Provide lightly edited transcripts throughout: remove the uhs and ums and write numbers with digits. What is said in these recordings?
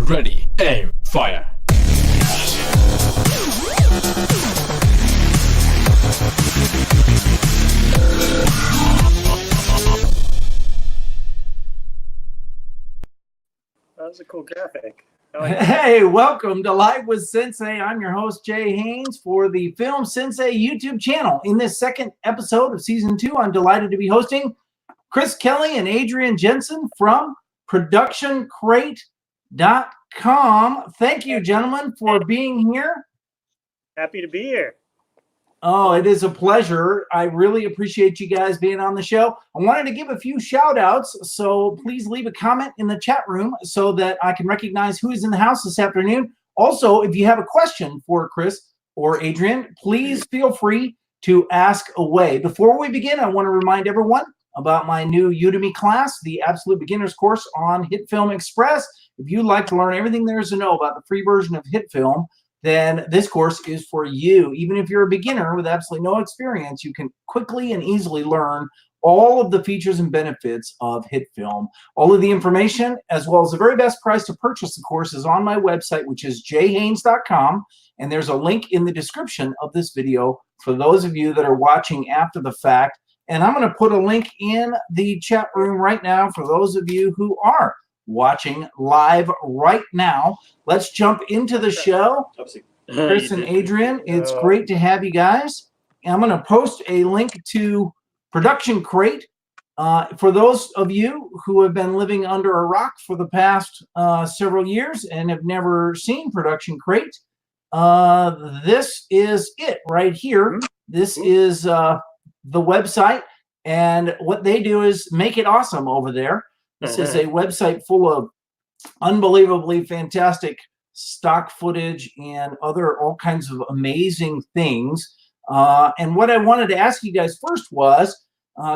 Ready, aim, fire. That was a cool graphic. Hey, welcome to Live with Sensei. I'm your host, Jay Haynes, for the Film Sensei YouTube channel. In this second episode of Season 2, I'm delighted to be hosting Chris Kelly and Adrian Jensen from ProductionCrate.com. Thank you, gentlemen, for being here. Happy to be here. Oh, it is a pleasure. I really appreciate you guys being on the show. I wanted to give a few shout outs, so please leave a comment in the chat room so that I can recognize who is in the house this afternoon. Also, if you have a question for Chris or Adrian, please feel free to ask away. Before we begin, I want to remind everyone about my new Udemy class, the Absolute Beginners course on Hit Film Express. If you'd like to learn everything there is to know about the free version of Hit Film, then this course is for you. Even if you're a beginner with absolutely no experience, you can quickly and easily learn all of the features and benefits of Hit Film. All of the information, as well as the very best price to purchase the course, is on my website, which is jhaynes.com, and there's a link in the description of this video for those of you that are watching after the fact. And I'm going to put a link in the chat room right now for those of you who are watching live right now. Let's jump into the show. Chris and Adrian, it's great to have you guys. And I'm going to post a link to Production Crate. For those of you who have been living under a rock for the past several years and have never seen Production Crate, this is it right here. This is the website, and what they do is make it awesome over there. This is a website full of unbelievably fantastic stock footage and all kinds of amazing things. And what I wanted to ask you guys first was,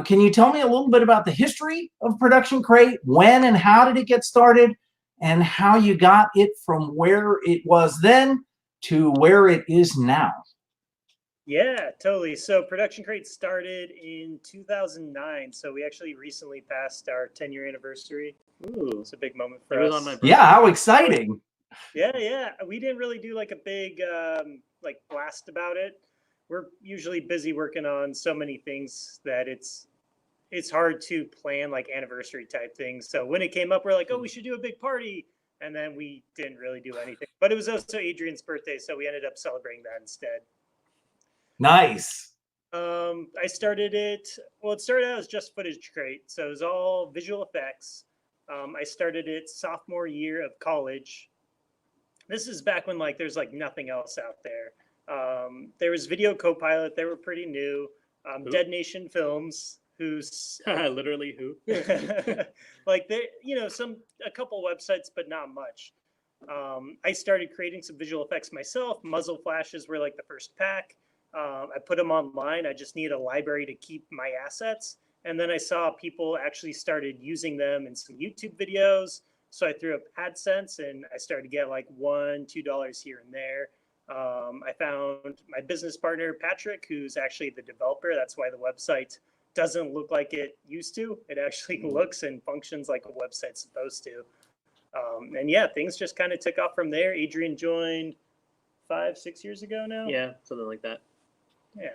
can you tell me a little bit about the history of Production Crate? When and how did it get started? And how you got it from where it was then to where it is now? Yeah, totally. So Production Crate started in 2009. So we actually recently passed our 10-year anniversary. Ooh, it's a big moment for us. Yeah, how exciting. Yeah. We didn't really do like a big like blast about it. We're usually busy working on so many things that it's hard to plan like anniversary type things. So when it came up, we're like, oh, we should do a big party. And then we didn't really do anything. But it was also Adrian's birthday, so we ended up celebrating that instead. Nice. I started it, well, it started out as just Footage Crate, so it was all visual effects. I started it sophomore year of college. This is back when like there's like nothing else out there. There was Video Copilot, they were pretty new. Dead Nation Films, who's literally who? like they, a couple websites, but not much. I started creating some visual effects myself. Muzzle flashes were like the first pack. I put them online. I just needed a library to keep my assets. And then I saw people actually started using them in some YouTube videos. So I threw up AdSense and I started to get like $1, $2 here and there. I found my business partner, Patrick, who's actually the developer. That's why the website doesn't look like it used to. It actually looks and functions like a website's supposed to. And yeah, things just kind of took off from there. Adrian joined 5-6 years ago now. Yeah, something like that. Yeah.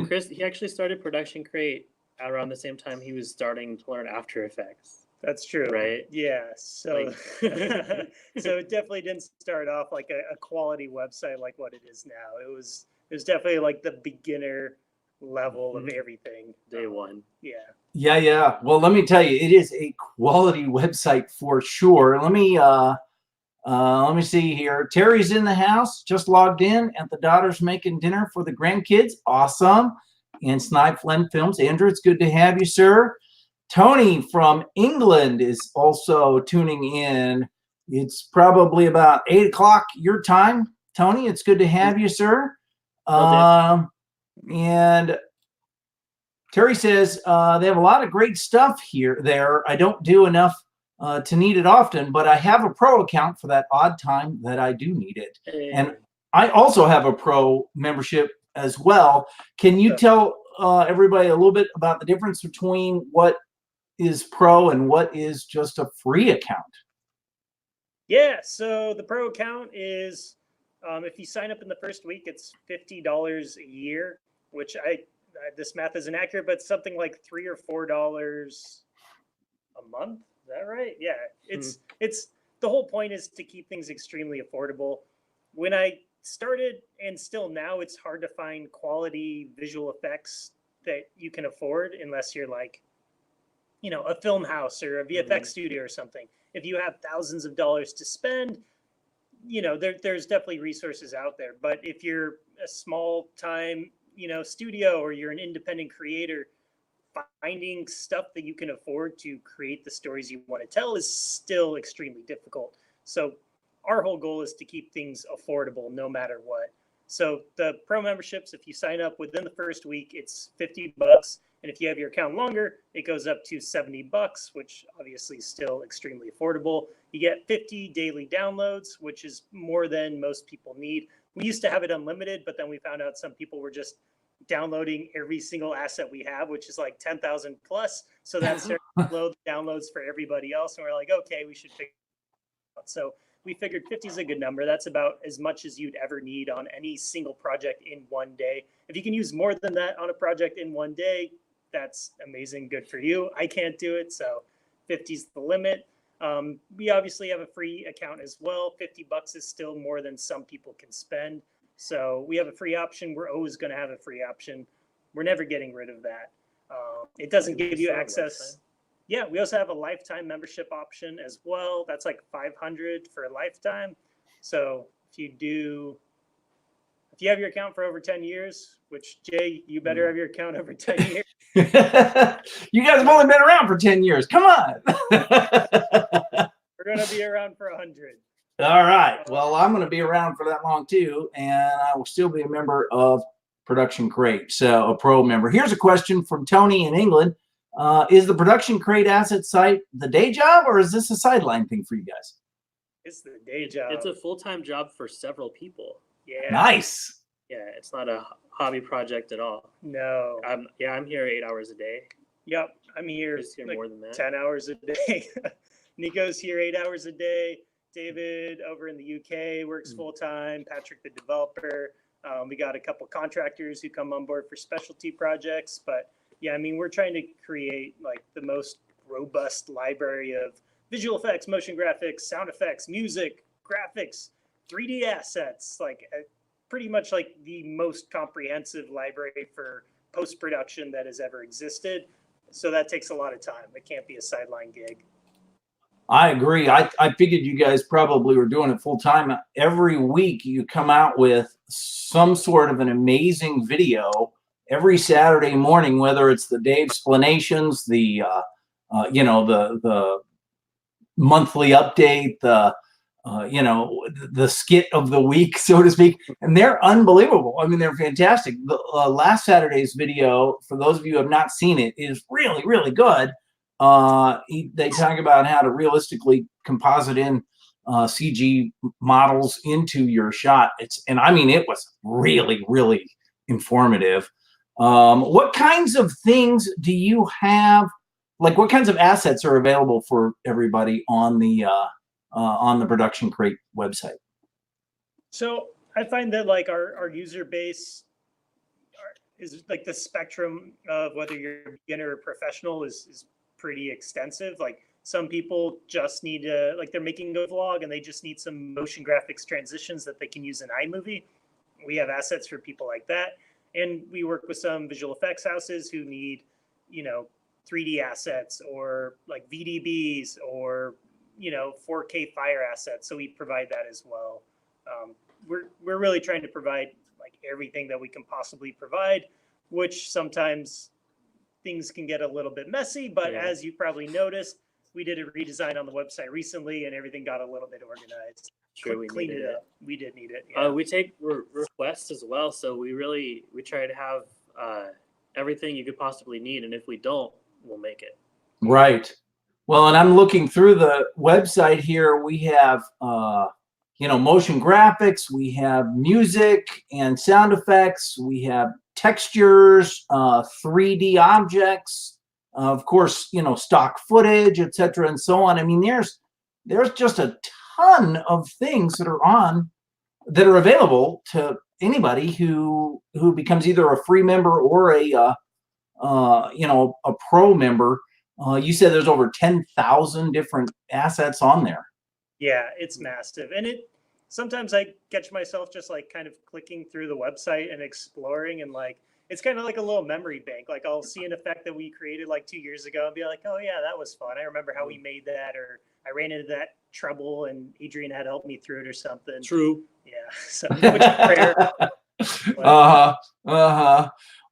Chris, he actually started Production Crate around the same time he was starting to learn After Effects. That's true. Right? Yeah. So, so it definitely didn't start off like a quality website like what it is now. It was definitely like the beginner level of everything. Day one. Yeah. Yeah. Well, let me tell you, it is a quality website for sure. Let me see here. Terry's in the house, just logged in, and the daughter's making dinner for the grandkids. Awesome. And Snipe Flem Films. Andrew, it's good to have you, sir. Tony from England is also tuning in. It's probably about 8 o'clock your time. Tony, it's good to have you, sir. And Terry says they have a lot of great stuff there. I don't do enough to need it often, but I have a pro account for that odd time that I do need it. And I also have a pro membership as well. Can you tell everybody a little bit about the difference between what is pro and what is just a free account? Yeah, so the pro account is, if you sign up in the first week, it's $50 a year, which this math isn't accurate, but something like $3 or $4 a month. Is that right? Yeah, it's the whole point is to keep things extremely affordable. When I started, and still now, it's hard to find quality visual effects that you can afford unless you're like, a film house or a VFX studio or something. If you have thousands of dollars to spend, there's definitely resources out there. But if you're a small time, studio, or you're an independent creator, finding stuff that you can afford to create the stories you want to tell is still extremely difficult. So our whole goal is to keep things affordable no matter what. So the pro memberships, if you sign up within the first week, it's $50. And if you have your account longer, it goes up to $70, which obviously is still extremely affordable. You get 50 daily downloads, which is more than most people need. We used to have it unlimited, but then we found out some people were just downloading every single asset we have, which is like 10,000 plus. So that's to load the downloads for everybody else. And we're like, okay, we should figure it out. So we figured 50 is a good number. That's about as much as you'd ever need on any single project in one day. If you can use more than that on a project in one day, that's amazing. Good for you. I can't do it. So 50 is the limit. We obviously have a free account as well. $50 is still more than some people can spend. So we have a free option. We're always going to have a free option. We're never getting rid of that. It doesn't give you access. Yeah, we also have a lifetime membership option as well. That's like $500 for a lifetime. So if you have your account for over 10 years, which Jay, you better have your account over 10 years. You guys have only been around for 10 years. Come on. We're going to be around for 100. All right. Well, I'm going to be around for that long too, and I will still be a member of ProductionCrate, so a pro member. Here's a question from Tony in England. Is the ProductionCrate asset site the day job, or is this a sideline thing for you guys? It's the day job. It's a full-time job for several people. Yeah. Nice. Yeah, it's not a hobby project at all. No. I'm here 8 hours a day. Yep. I'm here, like more than that. 10 hours a day. Nico's here 8 hours a day. David over in the UK works full-time. Patrick, the developer. We got a couple contractors who come on board for specialty projects. But yeah, I mean, we're trying to create like the most robust library of visual effects, motion graphics, sound effects, music, graphics, 3D assets, like pretty much like the most comprehensive library for post-production that has ever existed. So that takes a lot of time. It can't be a sideline gig. I agree. I figured you guys probably were doing it full time. Every week you come out with some sort of an amazing video every Saturday morning, whether it's the day explanations, the monthly update, the skit of the week, so to speak, and they're unbelievable. I mean, they're fantastic. The last Saturday's video, for those of you who have not seen it, is really, really good. They talk about how to realistically composite in CG models into your shot. It was really, really informative. What kinds of things do you have? Like, what kinds of assets are available for everybody on the ProductionCrate website? So I find that like our user base is like the spectrum of whether you're a beginner or professional is pretty extensive. Like some people just need to, like they're making a vlog and they just need some motion graphics transitions that they can use in iMovie. We have assets for people like that. And we work with some visual effects houses who need, 3D assets or like VDBs or, 4K fire assets. So we provide that as well. We're really trying to provide like everything that we can possibly provide, which sometimes things can get a little bit messy, but yeah. As you probably noticed, we did a redesign on the website recently and everything got a little bit organized. Sure, we cleaned it up. We did need it. Yeah. We take requests as well. So we try to have everything you could possibly need. And if we don't, we'll make it. Right. Well, and I'm looking through the website here. We have, motion graphics, we have music and sound effects, we have textures, 3D objects, of course, stock footage, etc., and so on. I mean, there's just a ton of things that are available to anybody who becomes either a free member or a pro member. You said there's over 10,000 different assets on there. Yeah, it's massive. And sometimes I catch myself just like kind of clicking through the website and exploring, and like it's kind of like a little memory bank. Like I'll see an effect that we created like 2 years ago and be like, oh yeah, that was fun. I remember how we made that, or I ran into that trouble and Adrian had helped me through it or something. True. Yeah. So which is rare.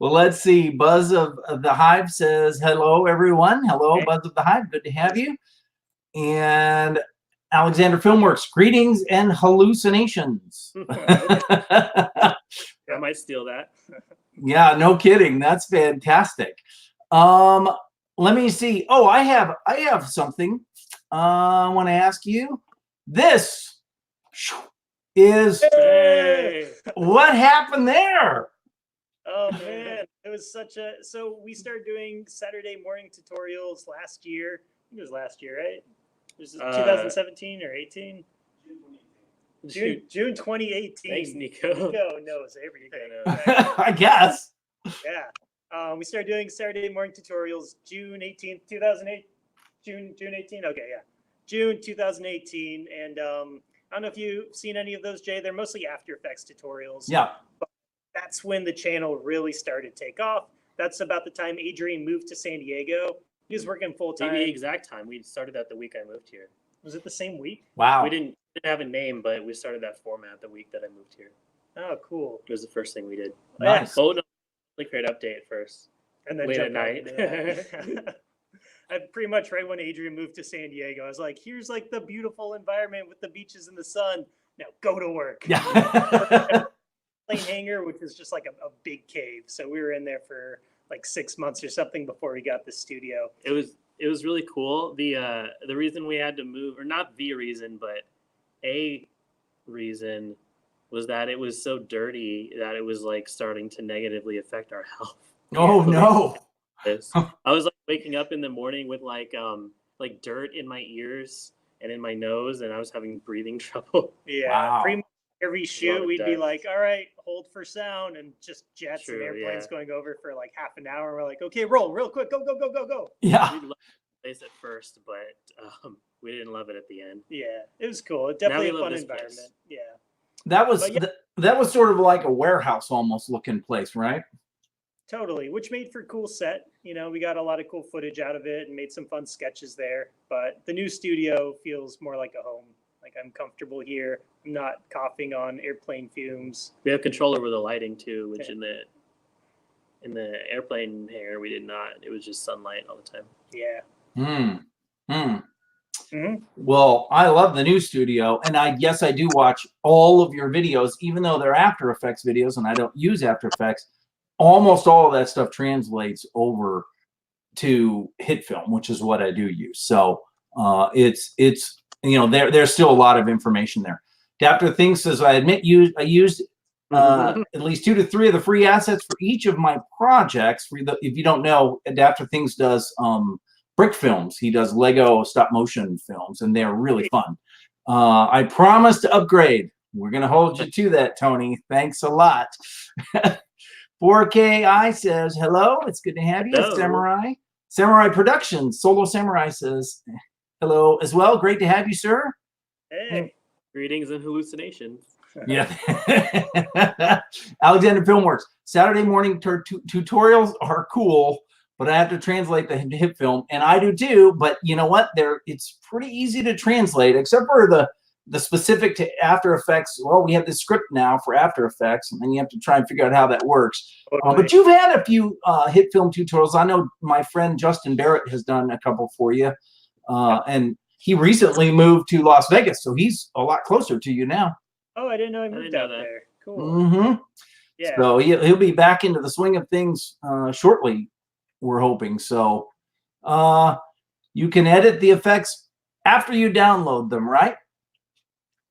Well, let's see. Buzz of the Hive says, hello, everyone. Hello, Buzz of the Hive. Good to have you. And Alexander Filmworks, greetings and hallucinations. I might steal that. Yeah, no kidding. That's fantastic. Let me see. Oh, I have something I want to ask you. This is what happened there. Oh man, it was so we started doing Saturday morning tutorials last year. I think it was last year, right? It was 2017 or 18? June 2018. Thanks, Nico. Nico knows everything. I guess. Yeah. We started doing Saturday morning tutorials June 18th, 2008. June 18? Okay, yeah. June 2018. And I don't know if you've seen any of those, Jay. They're mostly After Effects tutorials. Yeah. But that's when the channel really started to take off. That's about the time Adrian moved to San Diego. He was working full time. Maybe the exact time. We started that the week I moved here. Was it the same week? Wow. We didn't have a name, but we started that format the week that I moved here. Oh, cool. It was the first thing we did. Nice. Oh no, Create update first. And then late at jumped right night. into that. I pretty much right when Adrian moved to San Diego, I was like, here's like the beautiful environment with the beaches and the sun. Now go to work. Yeah. Plane hangar, which is just like a big cave. So we were in there for like 6 months or something before we got the studio. It was really cool. The reason we had to move, or not the reason, but a reason, was that it was so dirty that it was like starting to negatively affect our health. Oh no. I was like waking up in the morning with like dirt in my ears and in my nose, and I was having breathing trouble. Yeah. Wow. Pretty much every shoot we'd be like, all right, hold for sound, and just jets and airplanes going over for like half an hour. We're like, okay, roll real quick, go. Yeah. We loved the place at first, but we didn't love it at the end. Yeah, it was cool. Definitely a fun environment. Place. Yeah. That was sort of like a warehouse almost looking place, right? Totally, which made for a cool set. You know, we got a lot of cool footage out of it and made some fun sketches there. But the new studio feels more like a home. Like I'm comfortable here. I'm not coughing on airplane fumes. We have control over the lighting too, which in the airplane hangar we did not. It was just sunlight all the time. Yeah. Well, I love the new studio, and I do watch all of your videos, even though they're After Effects videos, and I don't use After Effects. Almost all of that stuff translates over to HitFilm, which is what I do use. So it's there's still a lot of information there. Adapter Things says, I admit I used at least 2 to 3 of the free assets for each of my projects. If you don't know, Adapter Things does brick films. He does Lego stop motion films, and they're really fun. I promise to upgrade. We're going to hold you to that, Tony. Thanks a lot. 4KI says, hello. It's good to have you, hello. Samurai Productions. Solo Samurai says, hello as well. Great to have you, sir. Hey. Greetings and hallucinations. Yeah. Alexander Filmworks. Saturday morning tutorials are cool, but I have to translate the hip film, and I do too. But you know what? It's pretty easy to translate, except for the specific to After Effects. Well, we have this script now for After Effects, and then you have to try and figure out how that works. But you've had a few hit film tutorials. I know my friend Justin Barrett has done a couple for you, and he recently moved to Las Vegas, so he's a lot closer to you now. Oh, I didn't know he moved out there. Cool. Mm-hmm. Yeah. So he'll be back into the swing of things shortly, we're hoping. So you can edit the effects after you download them, right?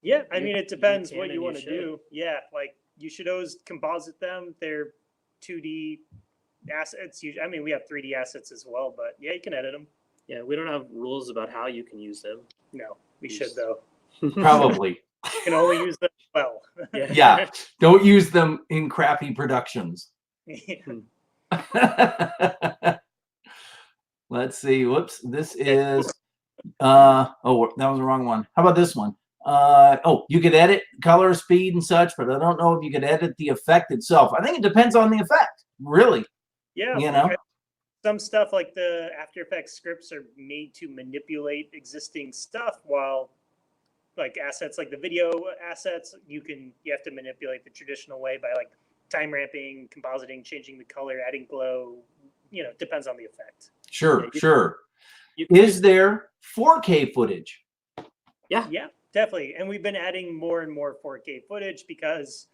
Yeah, I mean, it depends what you want to do. Yeah, like you should always composite them. They're 2D assets. I mean, we have 3D assets as well, but yeah, you can edit them. Yeah, we don't have rules about how you can use them. No, we should though. Probably. You can only use them well. Yeah. Don't use them in crappy productions. Let's see. Whoops. This is oh, that was the wrong one. How about this one? Oh, you could edit color, speed, and such, but I don't know if you could edit the effect itself. I think it depends on the effect, really. Yeah. You know? Some stuff like the After Effects scripts are made to manipulate existing stuff, while like assets like the video assets, you have to manipulate the traditional way by like time ramping, compositing, changing the color, adding glow. It depends on the effect. Sure, sure. Is there 4K footage? Yeah, definitely. And we've been adding more and more 4K footage because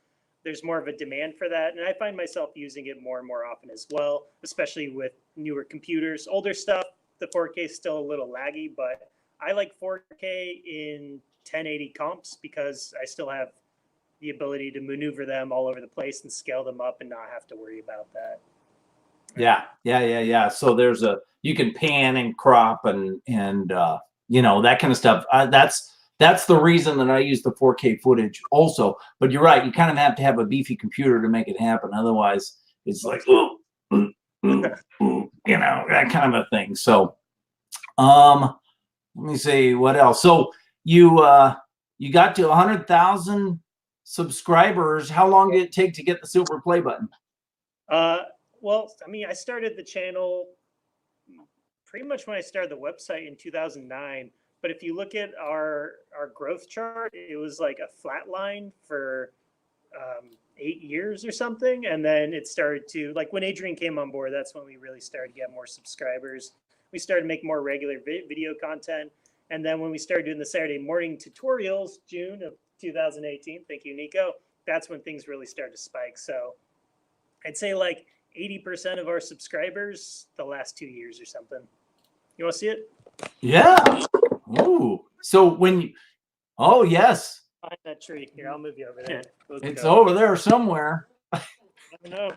there's more of a demand for that. And I find myself using it more and more often as well, especially with newer computers. Older stuff, the 4K is still a little laggy, but I like 4K in 1080 comps because I still have the ability to maneuver them all over the place and scale them up and not have to worry about that. Yeah. So you can pan and crop and that kind of stuff. That's the reason that I use the 4K footage also. But you're right, you kind of have to have a beefy computer to make it happen. Otherwise, it's like that kind of a thing. So, let me see what else. So you got to 100,000 subscribers. How long did it take to get the silver play button? Well, I mean, I started the channel pretty much when I started the website in 2009. But if you look at our growth chart, it was like a flat line for 8 years or something. And then it started to, like when Adrian came on board, that's when we really started to get more subscribers. We started to make more regular video content. And then when we started doing the Saturday morning tutorials, June of 2018, thank you, Nico, that's when things really started to spike. So I'd say like 80% of our subscribers the last 2 years or something. You want to see it? Yeah. Ooh. So oh yes. Behind that tree. Here, I'll move you over there. It's over there somewhere. I don't know.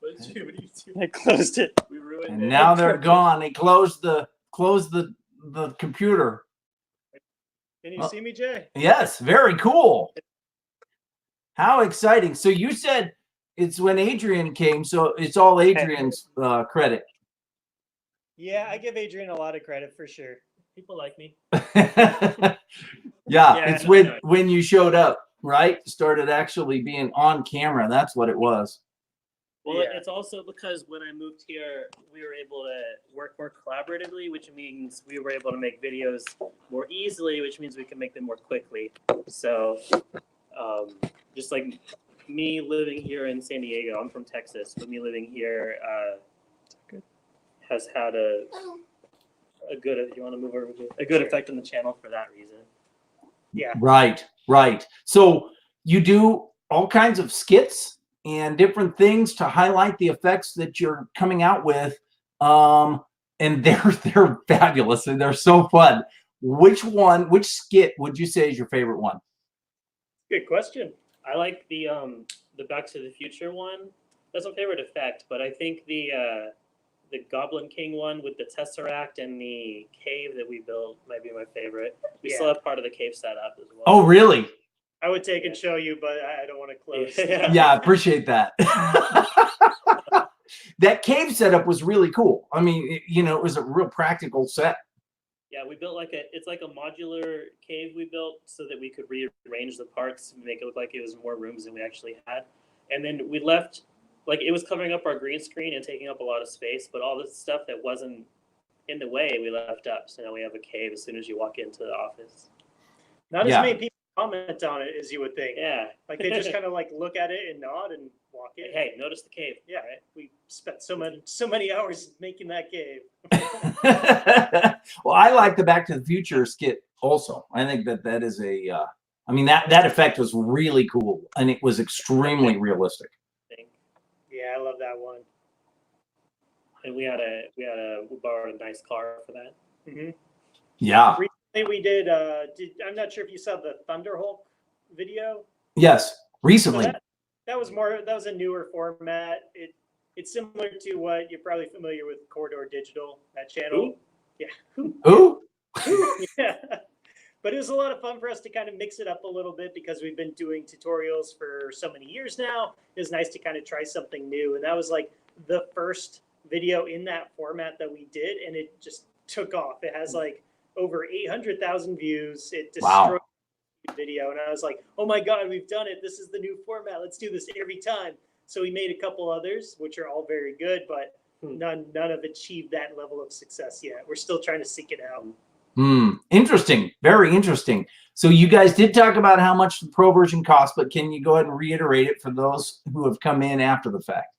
What did you do? I closed it. We ruined it. Now they're gone. They closed the computer. Can you see me, Jay? Yes, very cool. How exciting. So you said it's when Adrian came, so it's all Adrian's credit. Yeah, I give Adrian a lot of credit for sure. People like me. Yeah, it's when you showed up, right? Started actually being on camera. That's what it was. Well, it's also because when I moved here, we were able to work more collaboratively, which means we were able to make videos more easily, which means we can make them more quickly. So just like me living here in San Diego, I'm from Texas, but me living here has had a good, you want to move over here? A good effect on the channel for that reason. Yeah. Right. So you do all kinds of skits and different things to highlight the effects that you're coming out with. And they're fabulous and they're so fun. Which skit would you say is your favorite one? Good question. I like the Back to the Future one. That's my favorite effect, but I think the Goblin King one with the Tesseract and the cave that we built might be my favorite. We still have part of the cave set up as well. Oh, really? I would take and show you, but I don't want to close. Yeah, I appreciate that. That cave setup was really cool. I mean, it was a real practical set. Yeah, we built it's like a modular cave we built so that we could rearrange the parts to make it look like it was more rooms than we actually had. And then we left, it was covering up our green screen and taking up a lot of space, but all this stuff that wasn't in the way, we left up. So now we have a cave as soon as you walk into the office. Not as many people comment on it as you would think. Yeah. They just kind of look at it and nod and walk in. Hey, notice the cave. Yeah, right? We spent so many hours making that cave. Well, I like the Back to the Future skit also. I think that is that effect was really cool and it was extremely realistic. Yeah, I love that one. And we borrowed a nice car for that. Mm-hmm. Yeah. Recently we did. I'm not sure if you saw the Thunder Hulk video. Yes, recently. So that was a newer format. It's similar to what you're probably familiar with, Corridor Digital, that channel. Ooh. Yeah. Who? Yeah. But it was a lot of fun for us to kind of mix it up a little bit because we've been doing tutorials for so many years now. It was nice to kind of try something new. And that was like the first video in that format that we did. And it just took off. It has like over 800,000 views. It destroyed the video. And I was like, oh my God, we've done it. This is the new format. Let's do this every time. So we made a couple others, which are all very good, but none have achieved that level of success yet. We're still trying to seek it out. Interesting. Very interesting. So you guys did talk about how much the pro version costs, but can you go ahead and reiterate it for those who have come in after the fact?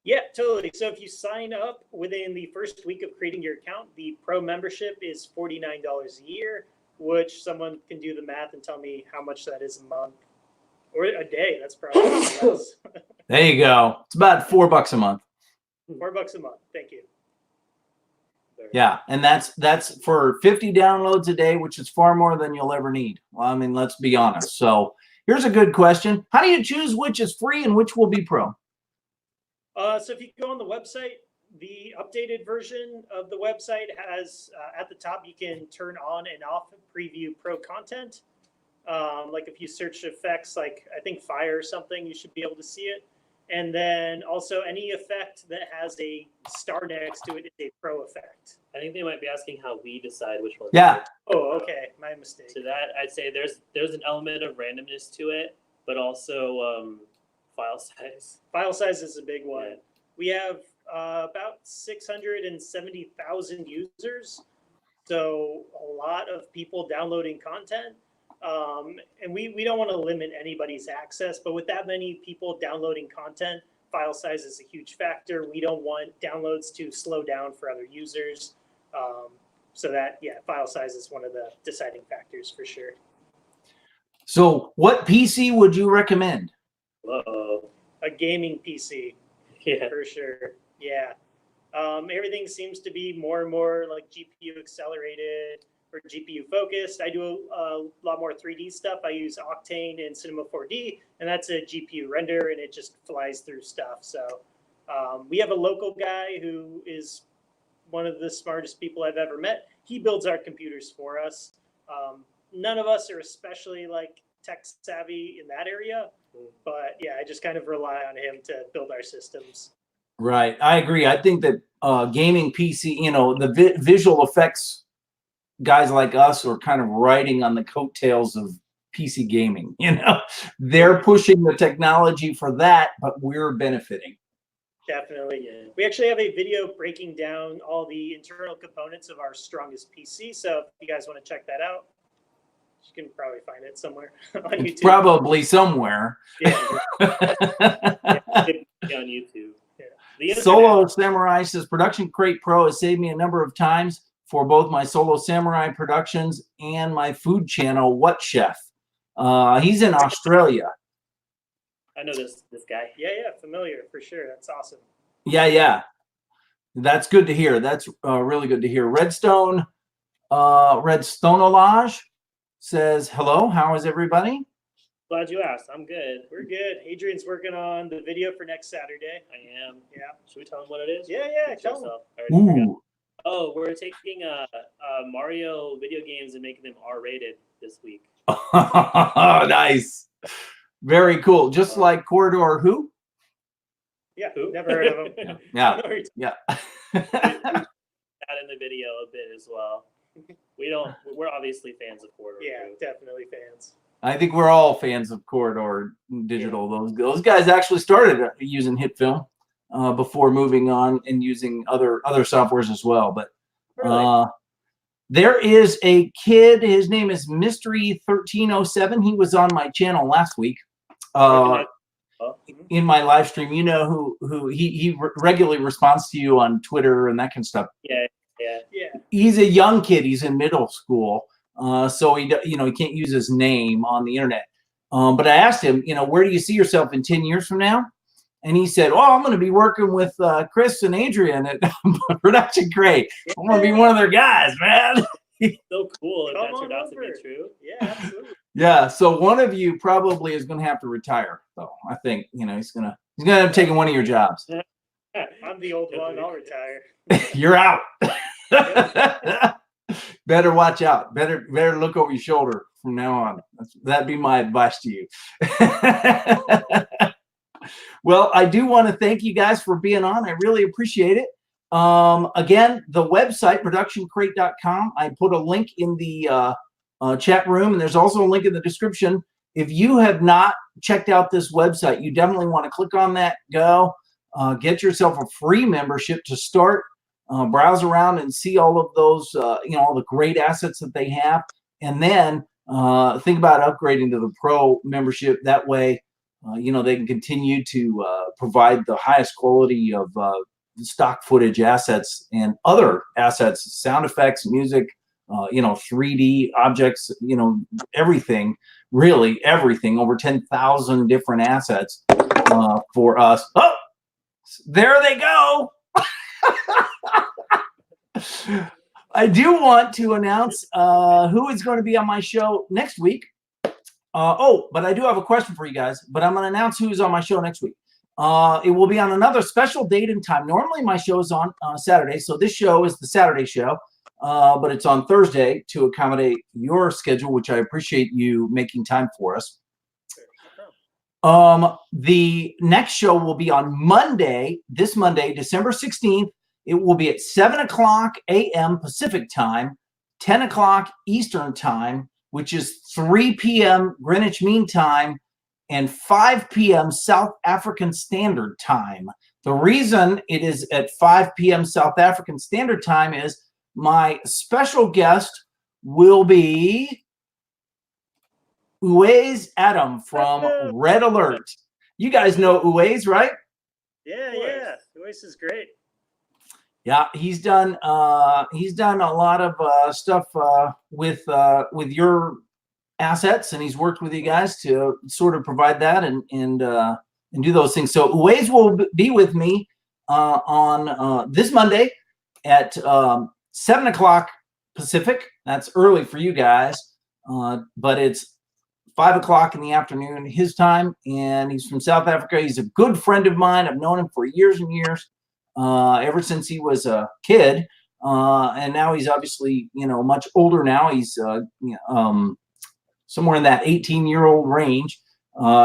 Yeah, totally. So if you sign up within the first week of creating your account, the pro membership is $49 a year, which someone can do the math and tell me how much that is a month or a day. That's probably less. There you go. It's about $4 a month. $4 a month. Thank you. Yeah, and that's for 50 downloads a day, which is far more than you'll ever need. Well, I mean, let's be honest. So here's a good question. How do you choose which is free and which will be pro? So if you go on the website, the updated version of the website has at the top, you can turn on and off preview pro content. Like if you search effects, like I think fire or something, you should be able to see it. And then also any effect that has a star next to it is a pro effect. I think they might be asking how we decide which one. Yeah. Oh, okay. My mistake. To that, I'd say there's an element of randomness to it, but also file size. File size is a big one. Yeah. We have about 670,000 users. So a lot of people downloading content. And we don't want to limit anybody's access, but with that many people downloading content, file size is a huge factor. We don't want downloads to slow down for other users. So that, yeah, file size is one of the deciding factors for sure. So what PC would you recommend? Uh-oh. A gaming PC, Yeah. for sure. Yeah. Everything seems to be more and more like GPU accelerated or GPU focused. I do a lot more 3D stuff. I use Octane and Cinema 4D, and that's a GPU render, and it just flies through stuff. So we have a local guy who is one of the smartest people I've ever met. He builds our computers for us. None of us are especially like tech savvy in that area, but yeah, I just kind of rely on him to build our systems. Right. I agree. I think that gaming PC, you know, the visual effects guys like us are kind of riding on the coattails of PC gaming. You know, they're pushing the technology for that, but we're benefiting. Definitely. Yeah. We actually have a video breaking down all the internal components of our strongest PC. So if you guys want to check that out, you can probably find it somewhere on YouTube. Probably somewhere. Yeah. On YouTube. Yeah. Solo Samurai says ProductionCrate Pro has saved me a number of times for both my Solo Samurai productions and my food channel, What Chef. He's in Australia. I know this guy. Yeah, familiar for sure. That's awesome. Yeah. That's good to hear. That's really good to hear. Redstoneolage says, hello, how is everybody? Glad you asked. I'm good. We're good. Adrian's working on the video for next Saturday. I am. Yeah. Should we tell him what it is? Yeah, tell him. Ooh. Oh, we're taking Mario video games and making them R-rated this week. Nice. Very cool. Just like Corridor who? Yeah, never heard of him. Yeah. That in the video a bit as well. We're obviously fans of Corridor. Yeah, definitely fans. I think we're all fans of Corridor Digital. Those guys actually started using HitFilm before moving on and using other softwares as well. But Really? there is a kid. His name is Mystery1307. He was on my channel last week in my live stream. You know who he regularly responds to you on Twitter and that kind of stuff. Yeah. He's a young kid. He's in middle school. So he can't use his name on the internet. But I asked him, where do you see yourself in 10 years from now? And he said, I'm going to be working with Chris and Adrian at ProductionCrate. I'm going to be one of their guys, man. So cool if Come that turned on out to be over. true. Yeah, absolutely. Yeah. So one of you probably is going to have to retire. So I think, he's going to end up taking one of your jobs. I'm the old one. I'll retire. You're out. Better watch out. Better look over your shoulder from now on. That'd be my advice to you. Well, I do want to thank you guys for being on. I really appreciate it. Again, the website, ProductionCrate.com. I put a link in the chat room, and there's also a link in the description. If you have not checked out this website, you definitely want to click on that, go, get yourself a free membership to start, browse around and see all of those, all the great assets that they have. And then think about upgrading to the pro membership. That way, they can continue to provide the highest quality of stock footage assets and other assets, sound effects, music, 3D objects, everything, really everything, over 10,000 different assets for us. Oh, there they go. I do want to announce who is going to be on my show next week. But I do have a question for you guys, but I'm going to announce who's on my show next week. It will be on another special date and time. Normally my show is on Saturday, so this show is the Saturday show, but it's on Thursday to accommodate your schedule, which I appreciate you making time for us. The next show will be on Monday, this Monday, December 16th. It will be at 7:00 a.m. Pacific time, 10 o'clock Eastern time, which is 3 p.m. Greenwich Mean Time, and 5 p.m. South African Standard Time. The reason it is at 5 p.m. South African Standard Time is my special guest will be Uwais Adam from Red Alert. You guys know Uwais, right? Yeah. Uwais is great. Yeah, he's done a lot of stuff with your assets, and he's worked with you guys to sort of provide that and do those things. So Uwais will be with me on this Monday at 7 o'clock Pacific. That's early for you guys, but it's 5 o'clock in the afternoon his time, and he's from South Africa. He's a good friend of mine. I've known him for years and years, ever since he was a kid, and now he's obviously much older now. He's somewhere in that 18-year-old range.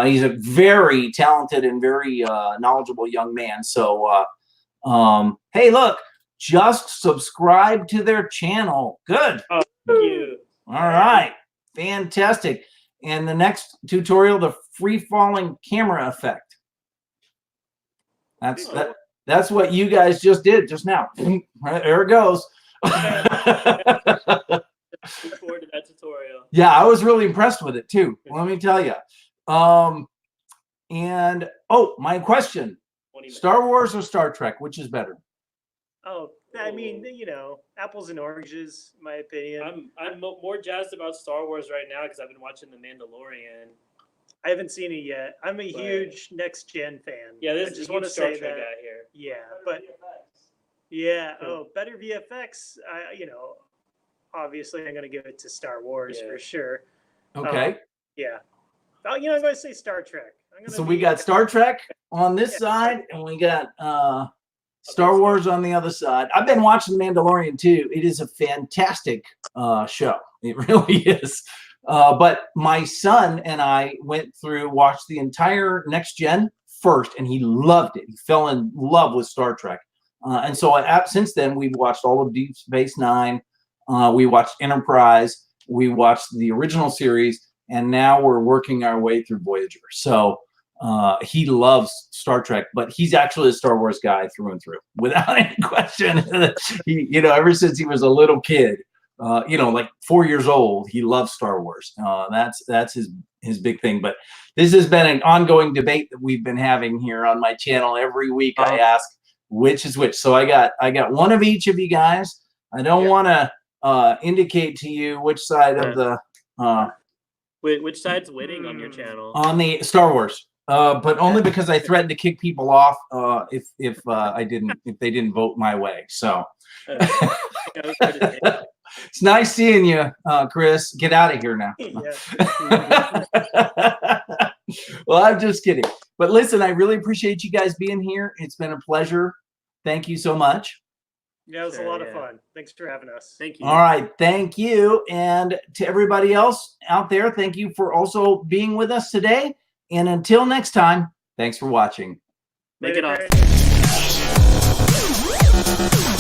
He's a very talented and very knowledgeable young man. So hey, look, just subscribe to their channel. Good. Oh, thank you. All right, fantastic. And the next tutorial, the free-falling camera effect. That's what you guys just did just now. There it goes. Look forward to that tutorial. Yeah, I was really impressed with it too. Let me tell you. And my question: Star Wars or Star Trek, which is better? Oh, I mean, apples and oranges, in my opinion. I'm more jazzed about Star Wars right now because I've been watching The Mandalorian. I haven't seen it yet. I'm a huge next gen fan. Yeah, I just want to say Star Trek that. guy here. Yeah, but yeah. Oh, better VFX. Obviously, I'm going to give it to Star Wars for sure. Okay. Yeah. I'm going to say Star Trek. So we got Star Trek on this side, and we got Star Wars on the other side. I've been watching The Mandalorian too. It is a fantastic show. It really is. But my son and I watched the entire Next Gen first, and he loved it. He fell in love with Star Trek. And so since then, we've watched all of Deep Space Nine. We watched Enterprise. We watched the original series, and now we're working our way through Voyager. So he loves Star Trek, but he's actually a Star Wars guy through and through, without any question. Ever since he was a little kid, like 4 years old, he loves Star Wars. That's his big thing. But this has been an ongoing debate that we've been having here on my channel. Every week I ask which is which. So I got one of each of you guys. I don't want to indicate to you which side of the which side's winning on your channel? On the Star Wars. But only because I threatened to kick people off if they didn't vote my way. So it's nice seeing you, Chris. Get out of here now. Well, I'm just kidding. But listen, I really appreciate you guys being here. It's been a pleasure. Thank you so much. Yeah, it was Sure, a lot of yeah. fun. Thanks for having us. Thank you. All right, thank you. And to everybody else out there, thank you for also being with us today. And until next time, thanks for watching. Make it Later, awesome. Brandon.